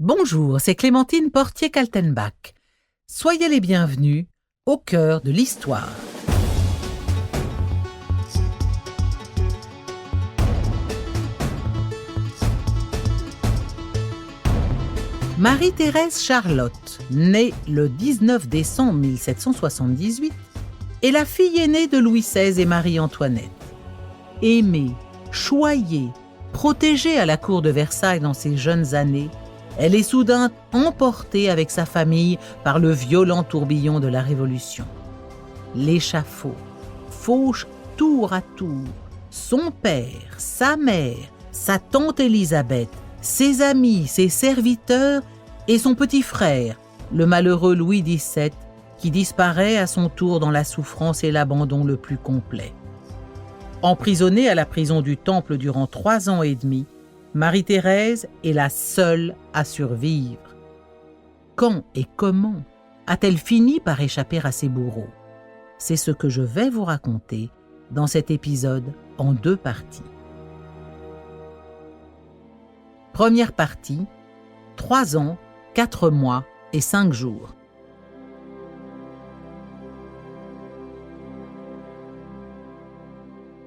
Bonjour, c'est Clémentine Portier-Kaltenbach. Soyez les bienvenus au cœur de l'histoire. Marie-Thérèse Charlotte, née le 19 décembre 1778, est la fille aînée de Louis XVI et Marie-Antoinette. Aimée, choyée, protégée à la cour de Versailles dans ses jeunes années, elle est soudain emportée avec sa famille par le violent tourbillon de la Révolution. L'échafaud fauche tour à tour son père, sa mère, sa tante Élisabeth, ses amis, ses serviteurs et son petit frère, le malheureux Louis XVII, qui disparaît à son tour dans la souffrance et l'abandon le plus complet. Emprisonnée à la prison du Temple durant 3 ans et demi, Marie-Thérèse est la seule à survivre. Quand et comment a-t-elle fini par échapper à ses bourreaux? C'est ce que je vais vous raconter dans cet épisode en 2 parties. Première partie, 3 ans, 4 mois et 5 jours.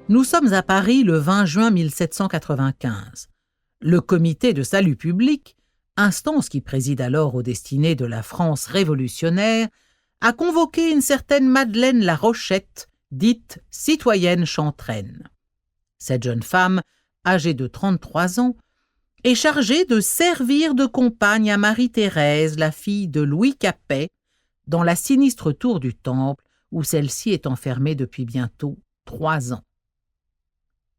Nous sommes à Paris le 20 juin 1795. Le Comité de salut public, instance qui préside alors aux destinées de la France révolutionnaire, a convoqué une certaine Madeleine La Rochette, dite citoyenne chantraine. Cette jeune femme, âgée de 33 ans, est chargée de servir de compagne à Marie-Thérèse, la fille de Louis Capet, dans la sinistre tour du Temple où celle-ci est enfermée depuis bientôt 3 ans.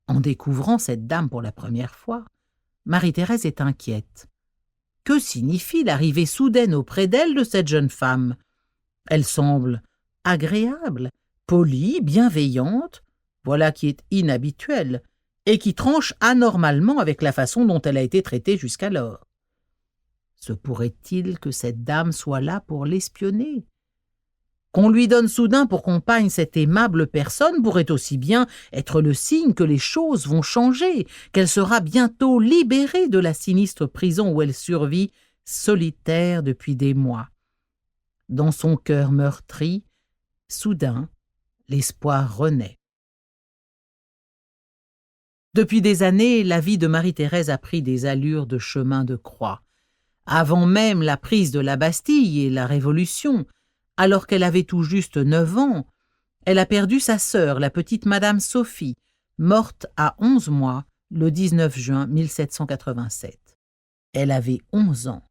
En découvrant cette dame pour la première fois, Marie-Thérèse est inquiète. Que signifie l'arrivée soudaine auprès d'elle de cette jeune femme? Elle semble agréable, polie, bienveillante, voilà qui est inhabituel, et qui tranche anormalement avec la façon dont elle a été traitée jusqu'alors. Se pourrait-il que cette dame soit là pour l'espionner? Qu'on lui donne soudain pour compagne cette aimable personne pourrait aussi bien être le signe que les choses vont changer, qu'elle sera bientôt libérée de la sinistre prison où elle survit, solitaire depuis des mois. Dans son cœur meurtri, soudain, l'espoir renaît. Depuis des années, la vie de Marie-Thérèse a pris des allures de chemin de croix. Avant même la prise de la Bastille et la Révolution, alors qu'elle avait tout juste 9 ans, elle a perdu sa sœur, la petite Madame Sophie, morte à 11 mois, le 19 juin 1787. Elle avait 11 ans,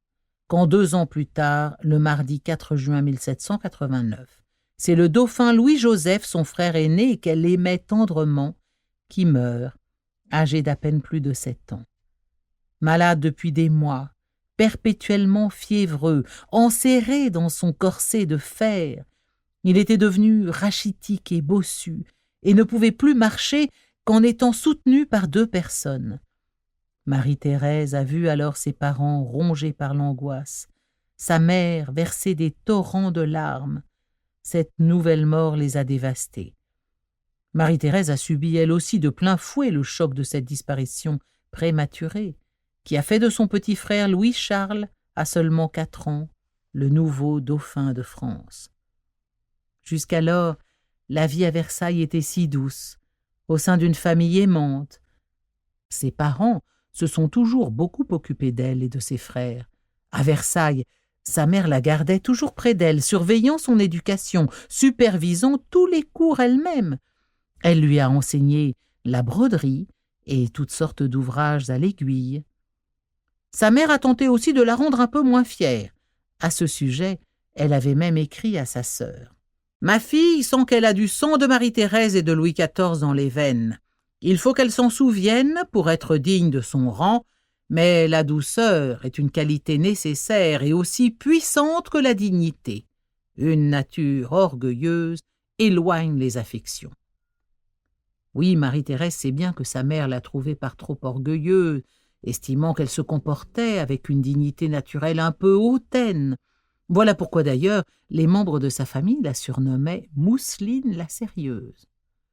quand 2 ans plus tard, le mardi 4 juin 1789, c'est le dauphin Louis-Joseph, son frère aîné, qu'elle aimait tendrement, qui meurt, âgé d'à peine plus de 7 ans. Malade depuis des mois, perpétuellement fiévreux, enserré dans son corset de fer, il était devenu rachitique et bossu, et ne pouvait plus marcher qu'en étant soutenu par 2 personnes. Marie-Thérèse a vu alors ses parents rongés par l'angoisse, sa mère verser des torrents de larmes. Cette nouvelle mort les a dévastés. Marie-Thérèse a subi elle aussi de plein fouet le choc de cette disparition prématurée, qui a fait de son petit frère Louis-Charles, à seulement 4 ans, le nouveau dauphin de France. Jusqu'alors, la vie à Versailles était si douce, au sein d'une famille aimante. Ses parents se sont toujours beaucoup occupés d'elle et de ses frères. À Versailles, sa mère la gardait toujours près d'elle, surveillant son éducation, supervisant tous les cours elle-même. Elle lui a enseigné la broderie et toutes sortes d'ouvrages à l'aiguille. Sa mère a tenté aussi de la rendre un peu moins fière. À ce sujet, elle avait même écrit à sa sœur. « Ma fille sent qu'elle a du sang de Marie-Thérèse et de Louis XIV dans les veines. Il faut qu'elle s'en souvienne pour être digne de son rang, mais la douceur est une qualité nécessaire et aussi puissante que la dignité. Une nature orgueilleuse éloigne les affections. » Oui, Marie-Thérèse sait bien que sa mère l'a trouvée par trop orgueilleuse, estimant qu'elle se comportait avec une dignité naturelle un peu hautaine. Voilà pourquoi d'ailleurs les membres de sa famille la surnommaient Mousseline la sérieuse.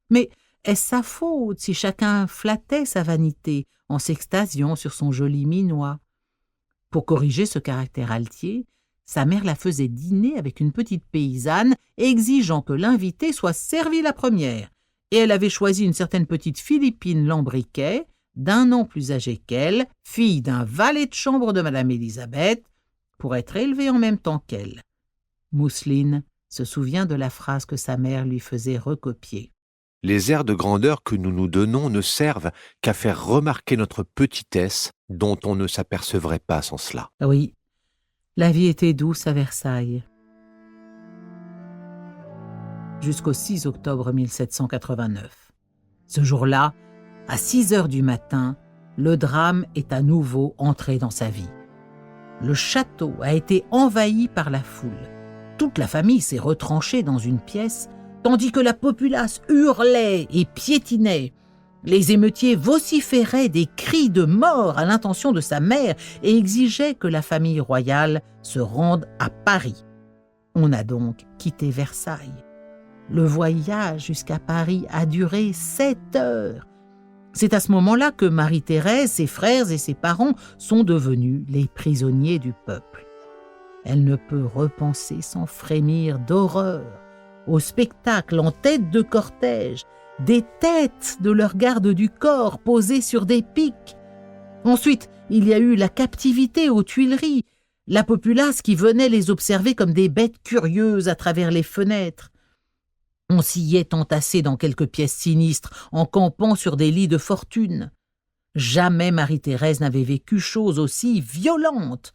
Mais est-ce sa faute si chacun flattait sa vanité en s'extasiant sur son joli minois? Pour corriger ce caractère altier, sa mère la faisait dîner avec une petite paysanne, exigeant que l'invitée soit servie la première, et elle avait choisi une certaine petite Philippine Lambriquet, d'1 an plus âgée qu'elle, fille d'un valet de chambre de Madame Élisabeth, pour être élevée en même temps qu'elle. Mousseline se souvient de la phrase que sa mère lui faisait recopier. « Les airs de grandeur que nous nous donnons ne servent qu'à faire remarquer notre petitesse, dont on ne s'apercevrait pas sans cela. » Oui, la vie était douce à Versailles. Jusqu'au 6 octobre 1789. Ce jour-là, à 6 heures du matin, le drame est à nouveau entré dans sa vie. Le château a été envahi par la foule. Toute la famille s'est retranchée dans une pièce, tandis que la populace hurlait et piétinait. Les émeutiers vociféraient des cris de mort à l'intention de sa mère et exigeaient que la famille royale se rende à Paris. On a donc quitté Versailles. Le voyage jusqu'à Paris a duré 7 heures. C'est à ce moment-là que Marie-Thérèse, ses frères et ses parents sont devenus les prisonniers du peuple. Elle ne peut repenser sans frémir d'horreur au spectacle en tête de cortège, des têtes de leurs gardes du corps posées sur des piques. Ensuite, il y a eu la captivité aux Tuileries, la populace qui venait les observer comme des bêtes curieuses à travers les fenêtres. On s'y est entassé dans quelques pièces sinistres, en campant sur des lits de fortune. Jamais Marie-Thérèse n'avait vécu chose aussi violente.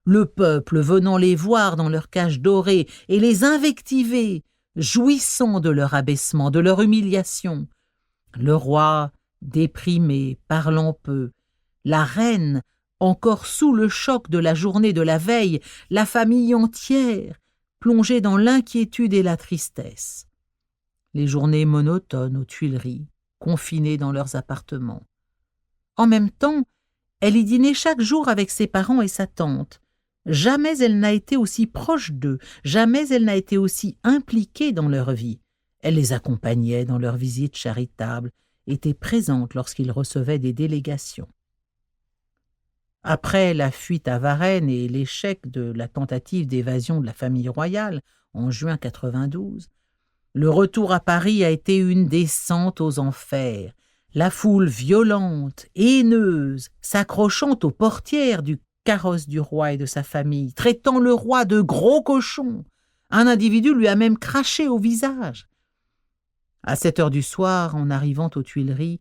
Le peuple venant les voir dans leur cage dorée et les invectiver, jouissant de leur abaissement, de leur humiliation. Le roi, déprimé, parlant peu. La reine, encore sous le choc de la journée de la veille, la famille entière, plongée dans l'inquiétude et la tristesse. Les journées monotones aux Tuileries, confinées dans leurs appartements. En même temps, elle y dînait chaque jour avec ses parents et sa tante. Jamais elle n'a été aussi proche d'eux, jamais elle n'a été aussi impliquée dans leur vie. Elle les accompagnait dans leurs visites charitables, était présente lorsqu'ils recevaient des délégations. Après la fuite à Varennes et l'échec de la tentative d'évasion de la famille royale en juin 92, le retour à Paris a été une descente aux enfers. La foule violente, haineuse, s'accrochant aux portières du carrosse du roi et de sa famille, traitant le roi de gros cochon. Un individu lui a même craché au visage. À 7 heures du soir, en arrivant aux Tuileries,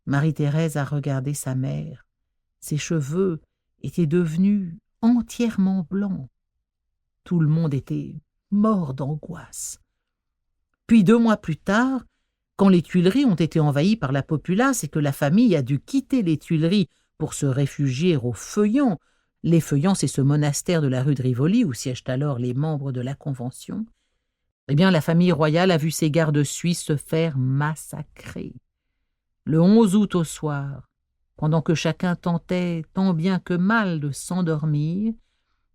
Marie-Thérèse a regardé sa mère. Ses cheveux étaient devenus entièrement blancs. Tout le monde était mort d'angoisse. Puis 2 mois plus tard, quand les Tuileries ont été envahies par la populace et que la famille a dû quitter les Tuileries pour se réfugier aux Feuillants, les Feuillants, c'est ce monastère de la rue de Rivoli où siègent alors les membres de la Convention, eh bien la famille royale a vu ses gardes suisses se faire massacrer. Le 11 août au soir, pendant que chacun tentait tant bien que mal de s'endormir,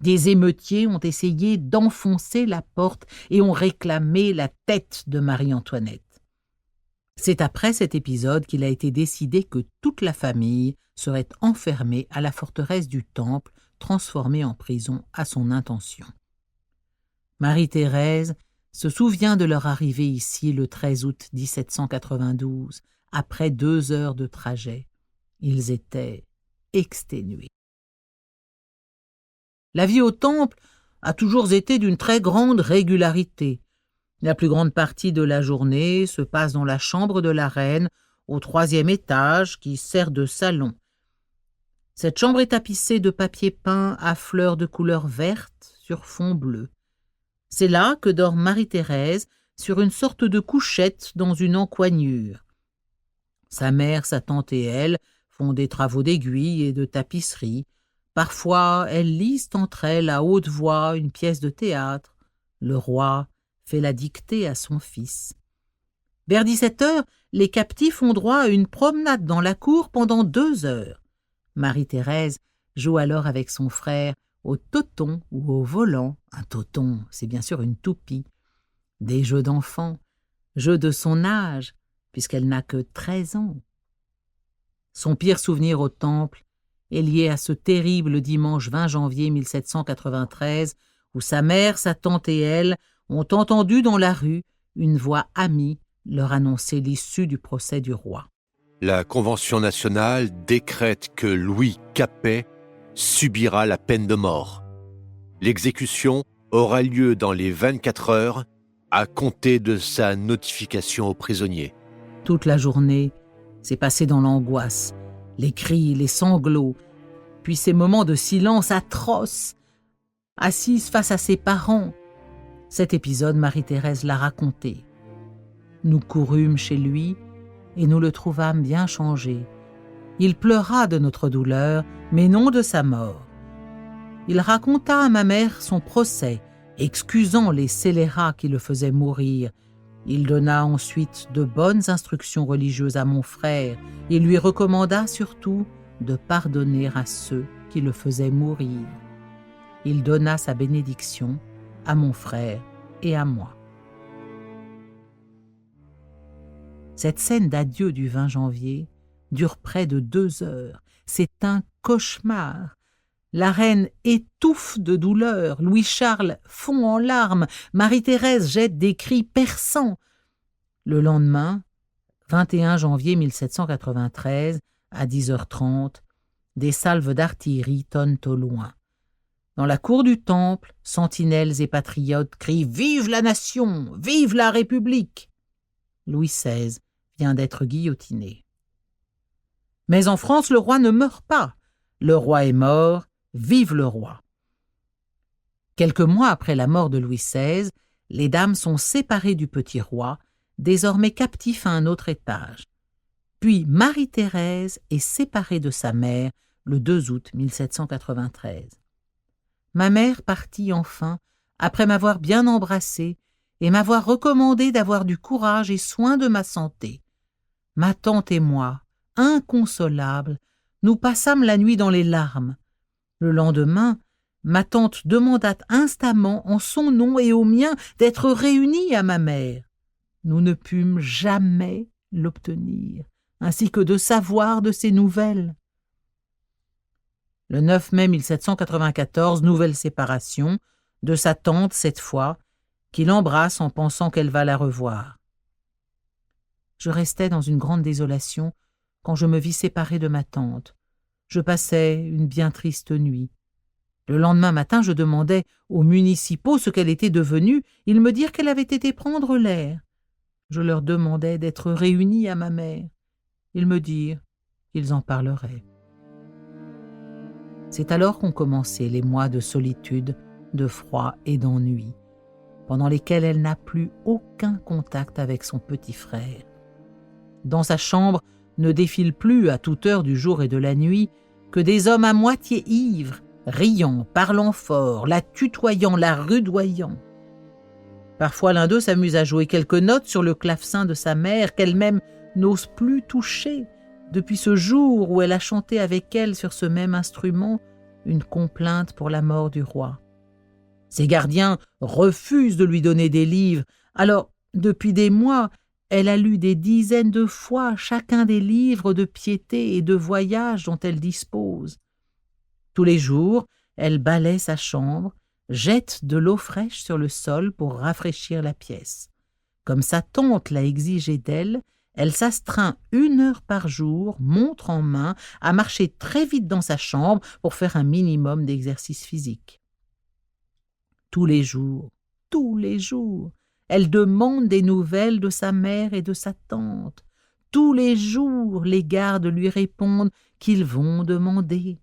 des émeutiers ont essayé d'enfoncer la porte et ont réclamé la tête de Marie-Antoinette. C'est après cet épisode qu'il a été décidé que toute la famille serait enfermée à la forteresse du Temple, transformée en prison à son intention. Marie-Thérèse se souvient de leur arrivée ici le 13 août 1792, après 2 heures de trajet. Ils étaient exténués. La vie au Temple a toujours été d'une très grande régularité. La plus grande partie de la journée se passe dans la chambre de la reine, au 3e étage, qui sert de salon. Cette chambre est tapissée de papier peint à fleurs de couleur verte sur fond bleu. C'est là que dort Marie-Thérèse, sur une sorte de couchette dans une encoignure. Sa mère, sa tante et elle font des travaux d'aiguille et de tapisserie. Parfois, elles lisent entre elles à haute voix une pièce de théâtre. Le roi fait la dictée à son fils. Vers 17 heures, les captifs ont droit à une promenade dans la cour pendant 2 heures. Marie-Thérèse joue alors avec son frère au toton ou au volant. Un toton, c'est bien sûr une toupie. Des jeux d'enfants, jeux de son âge, puisqu'elle n'a que 13 ans. Son pire souvenir au Temple est lié à ce terrible dimanche 20 janvier 1793 où sa mère, sa tante et elle ont entendu dans la rue une voix amie leur annoncer l'issue du procès du roi. La Convention nationale décrète que Louis Capet subira la peine de mort. L'exécution aura lieu dans les 24 heures à compter de sa notification aux prisonniers. Toute la journée s'est passée dans l'angoisse, les cris, les sanglots, puis ces moments de silence atroces. Assise face à ses parents, cet épisode, Marie-Thérèse l'a raconté. Nous courûmes chez lui et nous le trouvâmes bien changé. Il pleura de notre douleur, mais non de sa mort. Il raconta à ma mère son procès, excusant les scélérats qui le faisaient mourir. Il donna ensuite de bonnes instructions religieuses à mon frère et lui recommanda surtout de pardonner à ceux qui le faisaient mourir. Il donna sa bénédiction à mon frère et à moi. Cette scène d'adieu du 20 janvier dure près de 2 heures. C'est un cauchemar. La reine étouffe de douleur, Louis-Charles fond en larmes, Marie-Thérèse jette des cris perçants. Le lendemain, 21 janvier 1793, à 10h30, des salves d'artillerie tonnent au loin. Dans la cour du Temple, sentinelles et patriotes crient « Vive la nation! Vive la République !» Louis XVI vient d'être guillotiné. Mais en France, le roi ne meurt pas. Le roi est mort, vive le roi. Quelques mois après la mort de Louis XVI, les dames sont séparées du petit roi, désormais captif à un autre étage. Puis Marie-Thérèse est séparée de sa mère le 2 août 1793. Ma mère partit enfin, après m'avoir bien embrassée et m'avoir recommandé d'avoir du courage et soin de ma santé. Ma tante et moi, inconsolables, nous passâmes la nuit dans les larmes. Le lendemain, ma tante demanda instamment, en son nom et au mien, d'être réunie à ma mère. Nous ne pûmes jamais l'obtenir, ainsi que de savoir de ses nouvelles. Le 9 mai 1794, nouvelle séparation, de sa tante cette fois, qui l'embrasse en pensant qu'elle va la revoir. Je restais dans une grande désolation quand je me vis séparée de ma tante. Je passais une bien triste nuit. Le lendemain matin, je demandai aux municipaux ce qu'elle était devenue. Ils me dirent qu'elle avait été prendre l'air. Je leur demandai d'être réunis à ma mère. Ils me dirent qu'ils en parleraient. C'est alors qu'ont commencé les mois de solitude, de froid et d'ennui, pendant lesquels elle n'a plus aucun contact avec son petit frère. Dans sa chambre ne défilent plus à toute heure du jour et de la nuit que des hommes à moitié ivres, riant, parlant fort, la tutoyant, la rudoyant. Parfois l'un d'eux s'amuse à jouer quelques notes sur le clavecin de sa mère qu'elle-même n'ose plus toucher depuis ce jour où elle a chanté avec elle sur ce même instrument une complainte pour la mort du roi. Ses gardiens refusent de lui donner des livres, alors depuis des mois, elle a lu des dizaines de fois chacun des livres de piété et de voyage dont elle dispose. Tous les jours, elle balaie sa chambre, jette de l'eau fraîche sur le sol pour rafraîchir la pièce. Comme sa tante l'a exigé d'elle, elle s'astreint 1 heure par jour, montre en main, à marcher très vite dans sa chambre pour faire un minimum d'exercice physique. Tous les jours, elle demande des nouvelles de sa mère et de sa tante. Tous les jours, les gardes lui répondent qu'ils vont demander.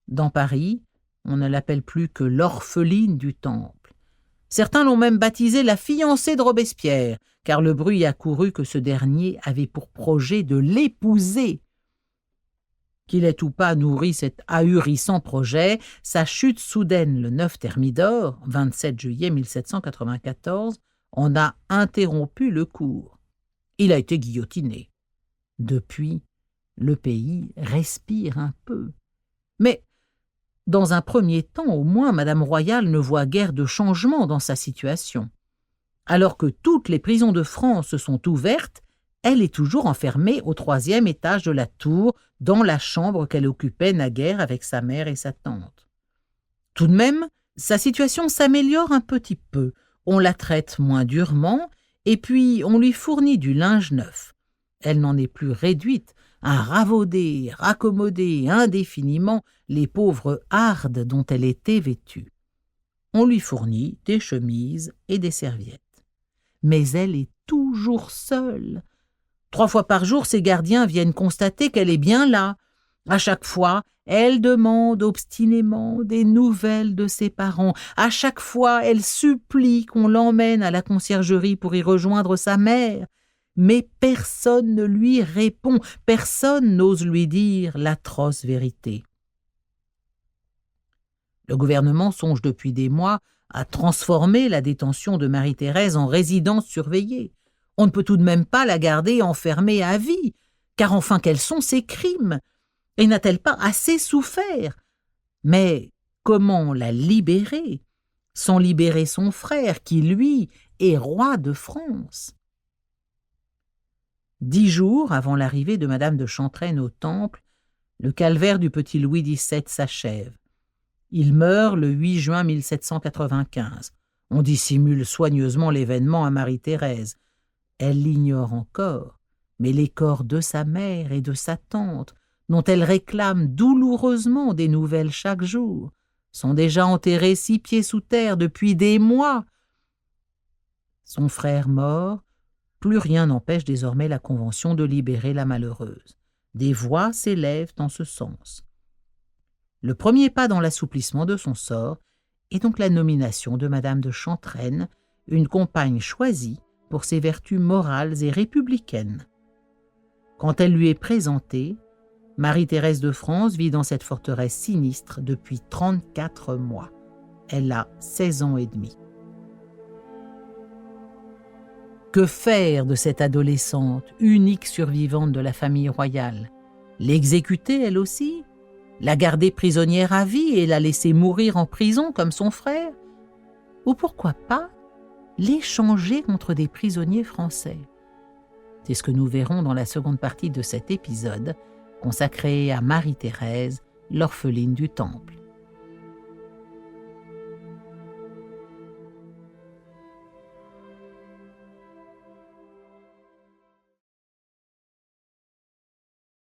Dans Paris, on ne l'appelle plus que l'orpheline du Temple. Certains l'ont même baptisée la fiancée de Robespierre, car le bruit a couru que ce dernier avait pour projet de l'épouser. Qu'il ait ou pas nourri cet ahurissant projet, sa chute soudaine le 9 Thermidor, 27 juillet 1794, en a interrompu le cours. Il a été guillotiné. Depuis, le pays respire un peu. Mais, dans un premier temps, au moins, Madame Royale ne voit guère de changement dans sa situation. Alors que toutes les prisons de France sont ouvertes, elle est toujours enfermée au 3e étage de la tour, dans la chambre qu'elle occupait naguère avec sa mère et sa tante. Tout de même, sa situation s'améliore un petit peu. On la traite moins durement, et puis on lui fournit du linge neuf. Elle n'en est plus réduite à ravauder, raccommoder indéfiniment les pauvres hardes dont elle était vêtue. On lui fournit des chemises et des serviettes. Mais elle est toujours seule. 3 fois par jour, ses gardiens viennent constater qu'elle est bien là. À chaque fois, elle demande obstinément des nouvelles de ses parents. À chaque fois, elle supplie qu'on l'emmène à la conciergerie pour y rejoindre sa mère. Mais personne ne lui répond, personne n'ose lui dire l'atroce vérité. Le gouvernement songe depuis des mois à transformer la détention de Marie-Thérèse en résidence surveillée. On ne peut tout de même pas la garder enfermée à vie, car enfin quels sont ses crimes? Et n'a-t-elle pas assez souffert? Mais comment la libérer, sans libérer son frère, qui, lui, est roi de France? 10 jours avant l'arrivée de Madame de Chantrenne au Temple, le calvaire du petit Louis XVII s'achève. Il meurt le 8 juin 1795. On dissimule soigneusement l'événement à Marie-Thérèse. Elle l'ignore encore, mais les corps de sa mère et de sa tante, dont elle réclame douloureusement des nouvelles chaque jour, sont déjà enterrés 6 pieds sous terre depuis des mois. Son frère mort, plus rien n'empêche désormais la Convention de libérer la malheureuse. Des voix s'élèvent en ce sens. Le premier pas dans l'assouplissement de son sort est donc la nomination de Madame de Chantrenne, une compagne choisie pour ses vertus morales et républicaines. Quand elle lui est présentée, Marie-Thérèse de France vit dans cette forteresse sinistre depuis 34 mois. Elle a 16 ans et demi. Que faire de cette adolescente, unique survivante de la famille royale? L'exécuter elle aussi? La garder prisonnière à vie et la laisser mourir en prison comme son frère? Ou pourquoi pas l'échanger contre des prisonniers français? C'est ce que nous verrons dans la seconde partie de cet épisode, consacré à Marie-Thérèse, l'orpheline du Temple.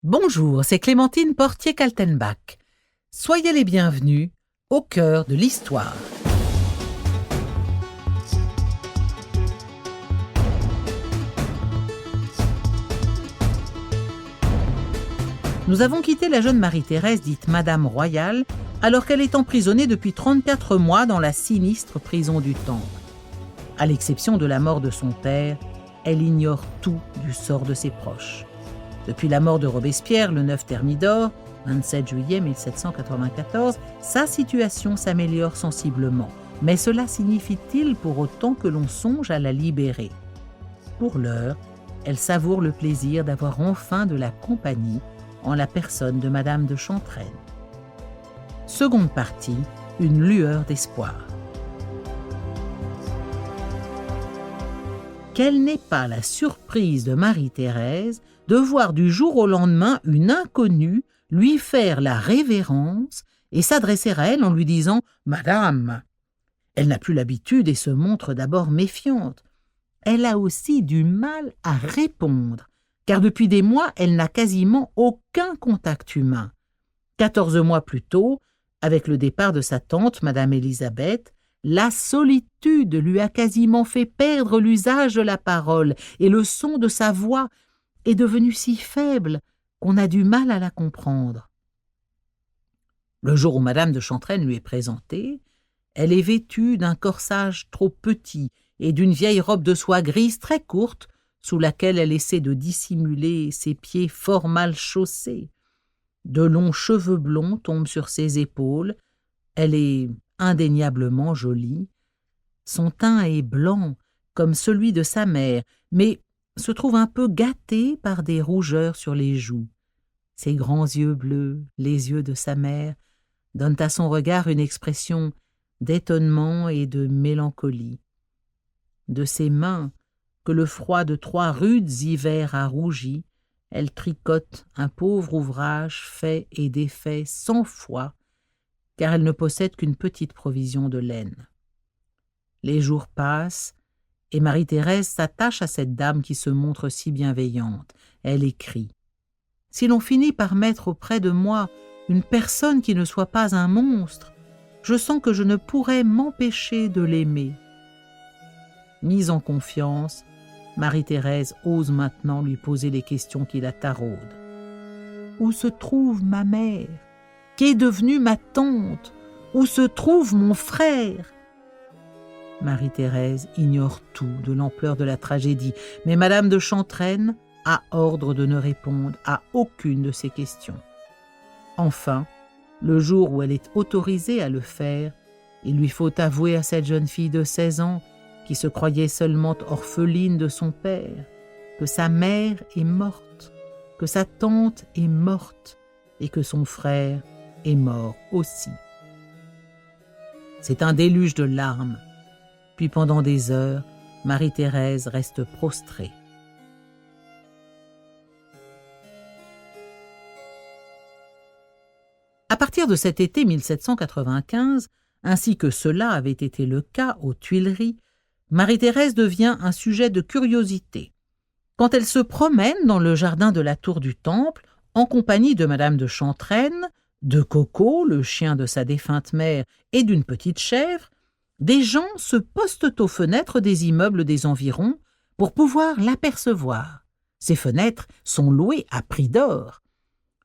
Bonjour, c'est Clémentine Portier-Kaltenbach. Soyez les bienvenus au cœur de l'histoire. Nous avons quitté la jeune Marie-Thérèse, dite Madame Royale, alors qu'elle est emprisonnée depuis 34 mois dans la sinistre prison du Temple. À l'exception de la mort de son père, elle ignore tout du sort de ses proches. Depuis la mort de Robespierre, le 9 Thermidor, 27 juillet 1794, sa situation s'améliore sensiblement. Mais cela signifie-t-il pour autant que l'on songe à la libérer? Pour l'heure, elle savoure le plaisir d'avoir enfin de la compagnie en la personne de Madame de Chantrenne. Seconde partie, une lueur d'espoir. Quelle n'est pas la surprise de Marie-Thérèse de voir du jour au lendemain une inconnue lui faire la révérence et s'adresser à elle en lui disant « Madame ». Elle n'a plus l'habitude et se montre d'abord méfiante. Elle a aussi du mal à répondre, car depuis des mois, elle n'a quasiment aucun contact humain. 14 mois plus tôt, avec le départ de sa tante, Madame Élisabeth, la solitude lui a quasiment fait perdre l'usage de la parole et le son de sa voix est devenu si faible qu'on a du mal à la comprendre. Le jour où Madame de Chantrenne lui est présentée, elle est vêtue d'un corsage trop petit et d'une vieille robe de soie grise très courte, sous laquelle elle essaie de dissimuler ses pieds fort mal chaussés. De longs cheveux blonds tombent sur ses épaules. Elle est indéniablement jolie. Son teint est blanc, comme celui de sa mère, mais se trouve un peu gâté par des rougeurs sur les joues. Ses grands yeux bleus, les yeux de sa mère, donnent à son regard une expression d'étonnement et de mélancolie. De ses mains, que le froid de 3 rudes hivers a rougi, elle tricote un pauvre ouvrage fait et défait 100 fois, car elle ne possède qu'une petite provision de laine. Les jours passent, et Marie-Thérèse s'attache à cette dame qui se montre si bienveillante. Elle écrit « Si l'on finit par mettre auprès de moi une personne qui ne soit pas un monstre, je sens que je ne pourrais m'empêcher de l'aimer. » Mise en confiance, Marie-Thérèse ose maintenant lui poser les questions qui la taraudent. Où se trouve ma mère? Qu'est devenue ma tante? Où se trouve mon frère? Marie-Thérèse ignore tout de l'ampleur de la tragédie, mais Madame de Chantrenne a ordre de ne répondre à aucune de ces questions. Enfin, le jour où elle est autorisée à le faire, il lui faut avouer à cette jeune fille de 16 ans, qui se croyait seulement orpheline de son père, que sa mère est morte, que sa tante est morte et que son frère est mort aussi. C'est un déluge de larmes. Puis pendant des heures, Marie-Thérèse reste prostrée. À partir de cet été 1795, ainsi que cela avait été le cas aux Tuileries, Marie-Thérèse devient un sujet de curiosité. Quand elle se promène dans le jardin de la tour du Temple, en compagnie de Madame de Chantrenne, de Coco, le chien de sa défunte mère, et d'une petite chèvre, des gens se postent aux fenêtres des immeubles des environs pour pouvoir l'apercevoir. Ces fenêtres sont louées à prix d'or.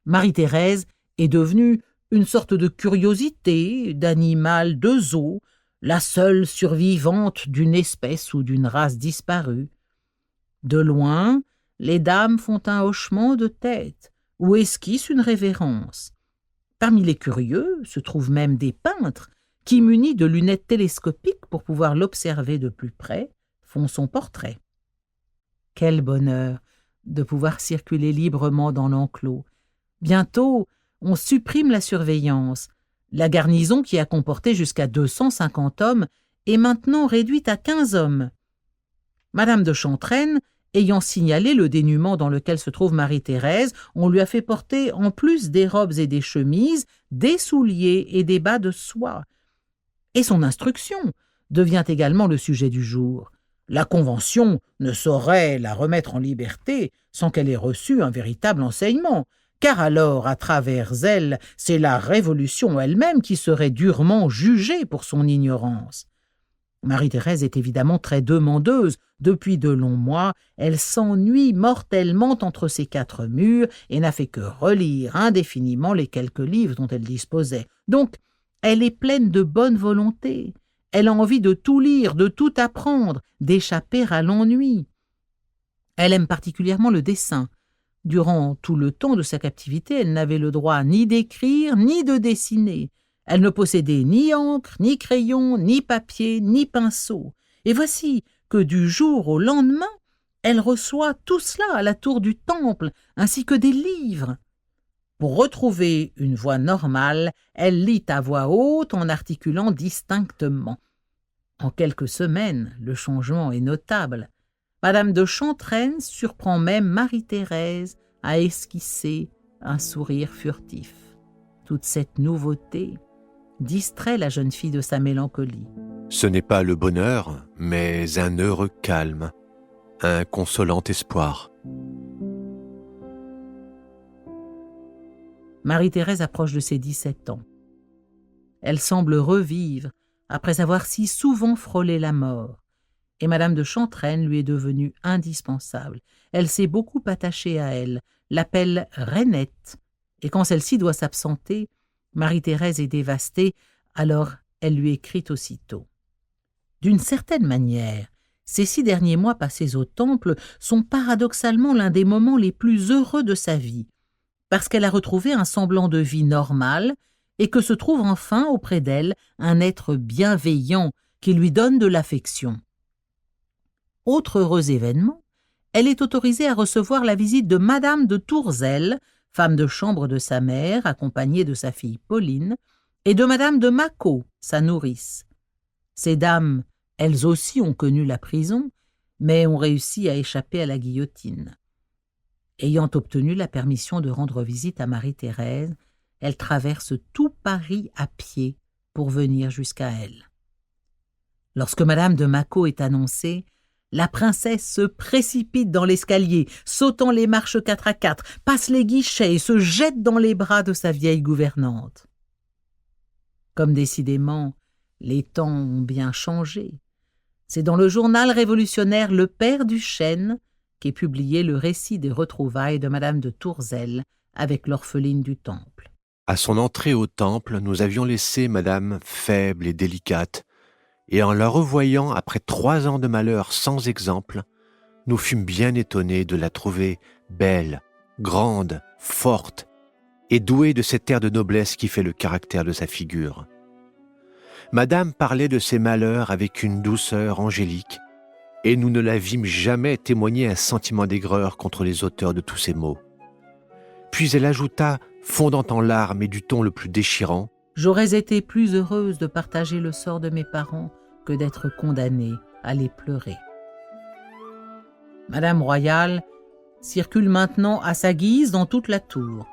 Marie-Thérèse est devenue une sorte de curiosité, d'animal de zoo, la seule survivante d'une espèce ou d'une race disparue. De loin, les dames font un hochement de tête ou esquissent une révérence. Parmi les curieux se trouvent même des peintres qui, munis de lunettes télescopiques pour pouvoir l'observer de plus près, font son portrait. Quel bonheur de pouvoir circuler librement dans l'enclos. Bientôt, on supprime la surveillance. La garnison, qui a comporté jusqu'à 250 hommes, est maintenant réduite à 15 hommes. Madame de Chantrenne, ayant signalé le dénuement dans lequel se trouve Marie-Thérèse, on lui a fait porter, en plus des robes et des chemises, des souliers et des bas de soie. Et son instruction devient également le sujet du jour. La Convention ne saurait la remettre en liberté sans qu'elle ait reçu un véritable enseignement, car alors, à travers elle, c'est la Révolution elle-même qui serait durement jugée pour son ignorance. Marie-Thérèse est évidemment très demandeuse. Depuis de longs mois, elle s'ennuie mortellement entre ces 4 murs et n'a fait que relire indéfiniment les quelques livres dont elle disposait. Donc, elle est pleine de bonne volonté. Elle a envie de tout lire, de tout apprendre, d'échapper à l'ennui. Elle aime particulièrement le dessin. Durant tout le temps de sa captivité, elle n'avait le droit ni d'écrire, ni de dessiner. Elle ne possédait ni encre, ni crayon, ni papier, ni pinceau. Et voici que du jour au lendemain, elle reçoit tout cela à la tour du Temple, ainsi que des livres. Pour retrouver une voix normale, elle lit à voix haute en articulant distinctement. En quelques semaines, le changement est notable. Madame de Chantrenne surprend même Marie-Thérèse à esquisser un sourire furtif. Toute cette nouveauté distrait la jeune fille de sa mélancolie. Ce n'est pas le bonheur, mais un heureux calme, un consolant espoir. Marie-Thérèse approche de ses 17 ans. Elle semble revivre après avoir si souvent frôlé la mort. Et Madame de Chantrenne lui est devenue indispensable. Elle s'est beaucoup attachée à elle, l'appelle Rainette, et quand celle-ci doit s'absenter, Marie-Thérèse est dévastée, alors elle lui écrit aussitôt. D'une certaine manière, ces 6 derniers mois passés au Temple sont paradoxalement l'un des moments les plus heureux de sa vie, parce qu'elle a retrouvé un semblant de vie normale et que se trouve enfin auprès d'elle un être bienveillant qui lui donne de l'affection. Autre heureux événement, elle est autorisée à recevoir la visite de Madame de Tourzel, femme de chambre de sa mère, accompagnée de sa fille Pauline, et de Madame de Macot, sa nourrice. Ces dames, elles aussi ont connu la prison, mais ont réussi à échapper à la guillotine. Ayant obtenu la permission de rendre visite à Marie-Thérèse, elle traverse tout Paris à pied pour venir jusqu'à elle. Lorsque Madame de Macot est annoncée, la princesse se précipite dans l'escalier, sautant les marches 4 à 4, passe les guichets et se jette dans les bras de sa vieille gouvernante. Comme décidément, les temps ont bien changé. C'est dans le journal révolutionnaire Le Père Duchesne qu'est publié le récit des retrouvailles de Madame de Tourzel avec l'orpheline du Temple. À son entrée au Temple, nous avions laissé Madame faible et délicate, et en la revoyant après 3 ans de malheur sans exemple, nous fûmes bien étonnés de la trouver belle, grande, forte, et douée de cet air de noblesse qui fait le caractère de sa figure. Madame parlait de ses malheurs avec une douceur angélique, et nous ne la vîmes jamais témoigner un sentiment d'aigreur contre les auteurs de tous ces maux. Puis elle ajouta, fondant en larmes et du ton le plus déchirant, « J'aurais été plus heureuse de partager le sort de mes parents que d'être condamnée à les pleurer. » Madame Royale circule maintenant à sa guise dans toute la tour.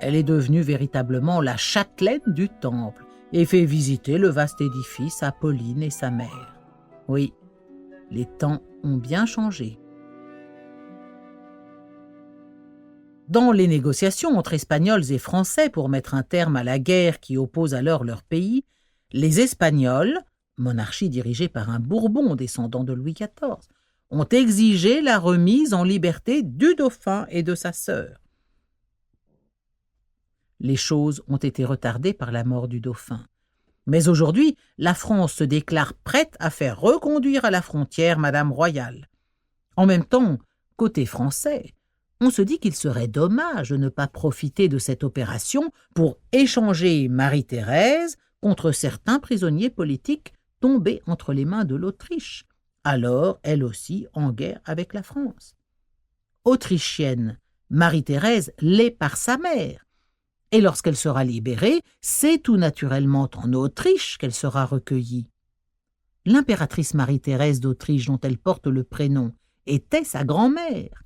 Elle est devenue véritablement la châtelaine du Temple et fait visiter le vaste édifice à Pauline et sa mère. Oui, les temps ont bien changé. Dans les négociations entre Espagnols et Français pour mettre un terme à la guerre qui oppose alors leur pays, les Espagnols, monarchie dirigée par un Bourbon descendant de Louis XIV, ont exigé la remise en liberté du dauphin et de sa sœur. Les choses ont été retardées par la mort du dauphin. Mais aujourd'hui, la France se déclare prête à faire reconduire à la frontière Madame Royale. En même temps, côté français, on se dit qu'il serait dommage de ne pas profiter de cette opération pour échanger Marie-Thérèse contre certains prisonniers politiques tombés entre les mains de l'Autriche, alors elle aussi en guerre avec la France. Autrichienne, Marie-Thérèse l'est par sa mère, et lorsqu'elle sera libérée, c'est tout naturellement en Autriche qu'elle sera recueillie. L'impératrice Marie-Thérèse d'Autriche, dont elle porte le prénom, était sa grand-mère.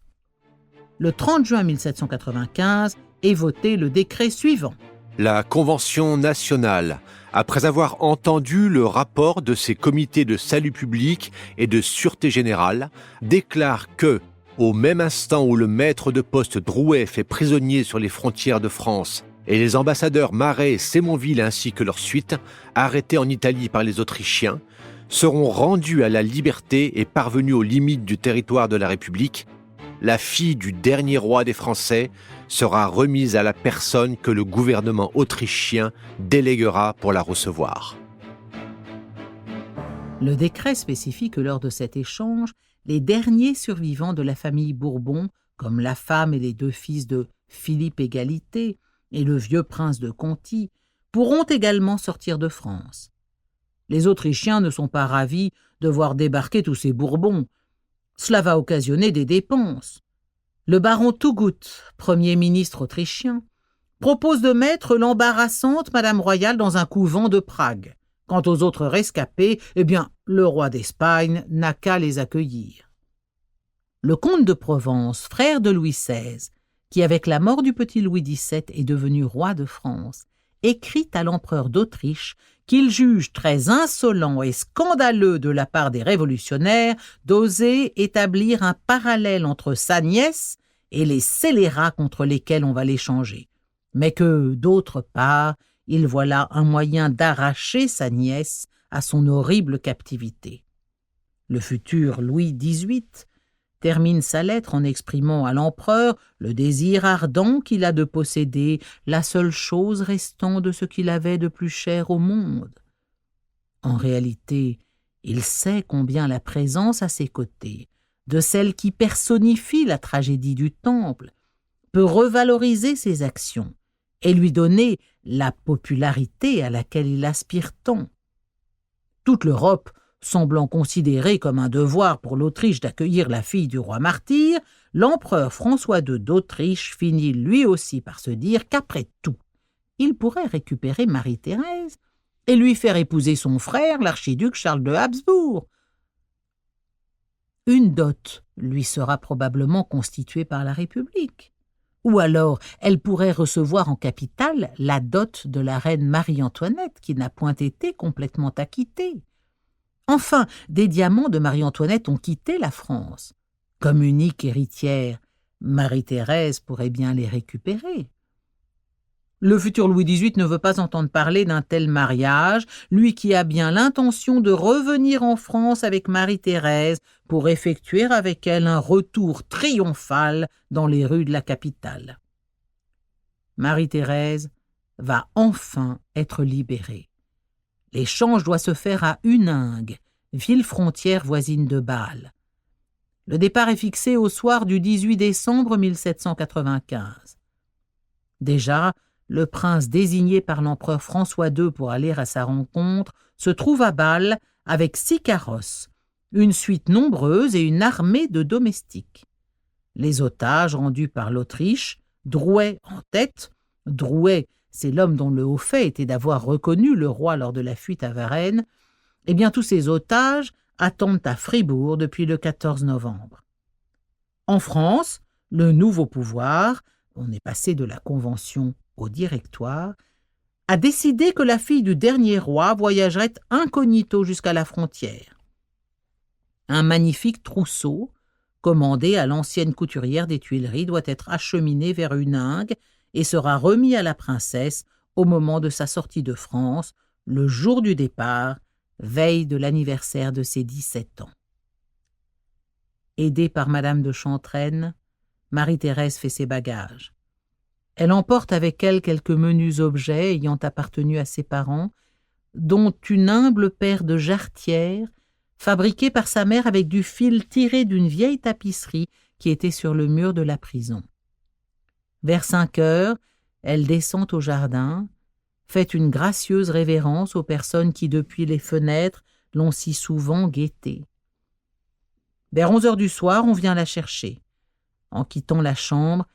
Le 30 juin 1795 est voté le décret suivant. La Convention nationale, après avoir entendu le rapport de ses comités de salut public et de sûreté générale, déclare que, au même instant où le maître de poste Drouet fait prisonnier sur les frontières de France et les ambassadeurs Maret et Sémonville ainsi que leur suite, arrêtés en Italie par les Autrichiens, seront rendus à la liberté et parvenus aux limites du territoire de la République, la fille du dernier roi des Français sera remise à la personne que le gouvernement autrichien déléguera pour la recevoir. Le décret spécifie que lors de cet échange, les derniers survivants de la famille Bourbon, comme la femme et les 2 fils de Philippe Égalité et le vieux prince de Conti, pourront également sortir de France. Les Autrichiens ne sont pas ravis de voir débarquer tous ces Bourbons. Cela va occasionner des dépenses. Le baron Tougout, premier ministre autrichien, propose de mettre l'embarrassante Madame Royale dans un couvent de Prague. Quant aux autres rescapés, le roi d'Espagne n'a qu'à les accueillir. Le comte de Provence, frère de Louis XVI, qui avec la mort du petit Louis XVII est devenu roi de France, écrit à l'empereur d'Autriche qu'il juge très insolent et scandaleux de la part des révolutionnaires d'oser établir un parallèle entre sa nièce et les scélérats contre lesquels on va l'échanger, mais que, d'autre part, il voit là un moyen d'arracher sa nièce à son horrible captivité. Le futur Louis XVIII termine sa lettre en exprimant à l'empereur le désir ardent qu'il a de posséder la seule chose restant de ce qu'il avait de plus cher au monde. En réalité, il sait combien la présence à ses côtés de celle qui personnifie la tragédie du Temple peut revaloriser ses actions et lui donner la popularité à laquelle il aspire tant. Toute l'Europe semblant considérer comme un devoir pour l'Autriche d'accueillir la fille du roi martyr, l'empereur François II d'Autriche finit lui aussi par se dire qu'après tout, il pourrait récupérer Marie-Thérèse et lui faire épouser son frère, l'archiduc Charles de Habsbourg. Une dot lui sera probablement constituée par la République. Ou alors, elle pourrait recevoir en capital la dot de la reine Marie-Antoinette, qui n'a point été complètement acquittée. Enfin, des diamants de Marie-Antoinette ont quitté la France. Comme unique héritière, Marie-Thérèse pourrait bien les récupérer. Le futur Louis XVIII ne veut pas entendre parler d'un tel mariage, lui qui a bien l'intention de revenir en France avec Marie-Thérèse pour effectuer avec elle un retour triomphal dans les rues de la capitale. Marie-Thérèse va enfin être libérée. L'échange doit se faire à Huningue, ville frontière voisine de Bâle. Le départ est fixé au soir du 18 décembre 1795. Déjà, le prince désigné par l'empereur François II pour aller à sa rencontre se trouve à Bâle avec 6 carrosses, une suite nombreuse et une armée de domestiques. Les otages rendus par l'Autriche, Drouet en tête, Drouet, c'est l'homme dont le haut fait était d'avoir reconnu le roi lors de la fuite à Varennes, eh bien tous ces otages attendent à Fribourg depuis le 14 novembre. En France, le nouveau pouvoir, on est passé de la Convention au Directoire, a décidé que la fille du dernier roi voyagerait incognito jusqu'à la frontière. Un magnifique trousseau, commandé à l'ancienne couturière des Tuileries, doit être acheminé vers Huningue et sera remis à la princesse au moment de sa sortie de France, le jour du départ, veille de l'anniversaire de ses 17 ans. Aidée par Madame de Chantraine, Marie-Thérèse fait ses bagages. Elle emporte avec elle quelques menus objets ayant appartenu à ses parents, dont une humble paire de jarretières fabriquée par sa mère avec du fil tiré d'une vieille tapisserie qui était sur le mur de la prison. Vers 5 heures, elle descend au jardin, fait une gracieuse révérence aux personnes qui, depuis les fenêtres, l'ont si souvent guettée. Vers 11 heures du soir, on vient la chercher. En quittant la chambre,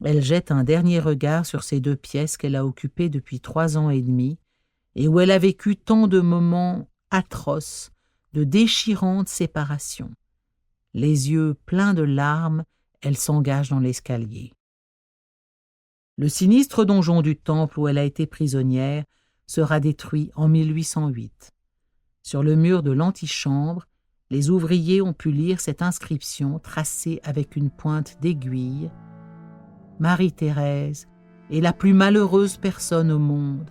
elle jette un dernier regard sur ces 2 pièces qu'elle a occupées depuis 3 ans et demi et où elle a vécu tant de moments atroces, de déchirantes séparations. Les yeux pleins de larmes, elle s'engage dans l'escalier. Le sinistre donjon du Temple où elle a été prisonnière sera détruit en 1808. Sur le mur de l'antichambre, les ouvriers ont pu lire cette inscription tracée avec une pointe d'aiguille. Marie-Thérèse est la plus malheureuse personne au monde.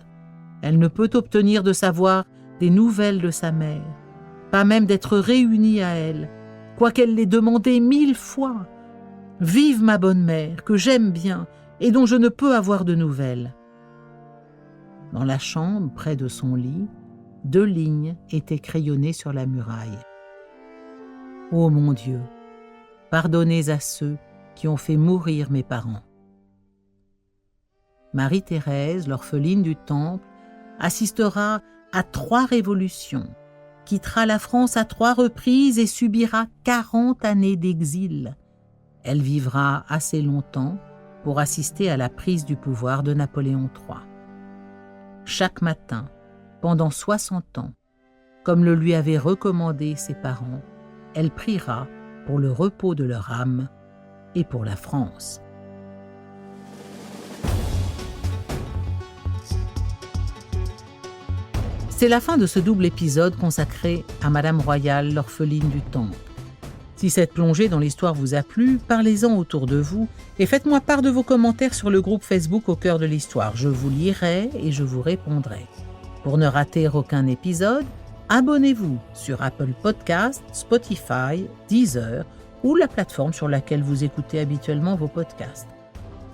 Elle ne peut obtenir de savoir des nouvelles de sa mère, pas même d'être réunie à elle, quoiqu'elle l'ait demandé 1000 fois. Vive ma bonne mère, que j'aime bien et dont je ne peux avoir de nouvelles. Dans la chambre, près de son lit, 2 lignes étaient crayonnées sur la muraille. Ô mon Dieu, pardonnez à ceux qui ont fait mourir mes parents. Marie-Thérèse, l'orpheline du Temple, assistera à 3 révolutions, quittera la France à 3 reprises et subira 40 années d'exil. Elle vivra assez longtemps pour assister à la prise du pouvoir de Napoléon III. Chaque matin, pendant 60 ans, comme le lui avaient recommandé ses parents, elle priera pour le repos de leur âme et pour la France. C'est la fin de ce double épisode consacré à Madame Royale, l'orpheline du Temple. Si cette plongée dans l'histoire vous a plu, parlez-en autour de vous et faites-moi part de vos commentaires sur le groupe Facebook Au cœur de l'histoire. Je vous lirai et je vous répondrai. Pour ne rater aucun épisode, abonnez-vous sur Apple Podcasts, Spotify, Deezer ou la plateforme sur laquelle vous écoutez habituellement vos podcasts.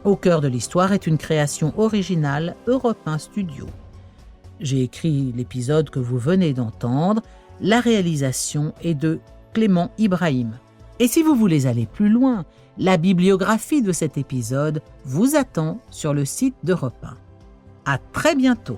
Au cœur de l'histoire est une création originale Europe 1 Studio. J'ai écrit l'épisode que vous venez d'entendre. La réalisation est de Clément Ibrahim. Et si vous voulez aller plus loin, la bibliographie de cet épisode vous attend sur le site d'Europe 1. À très bientôt.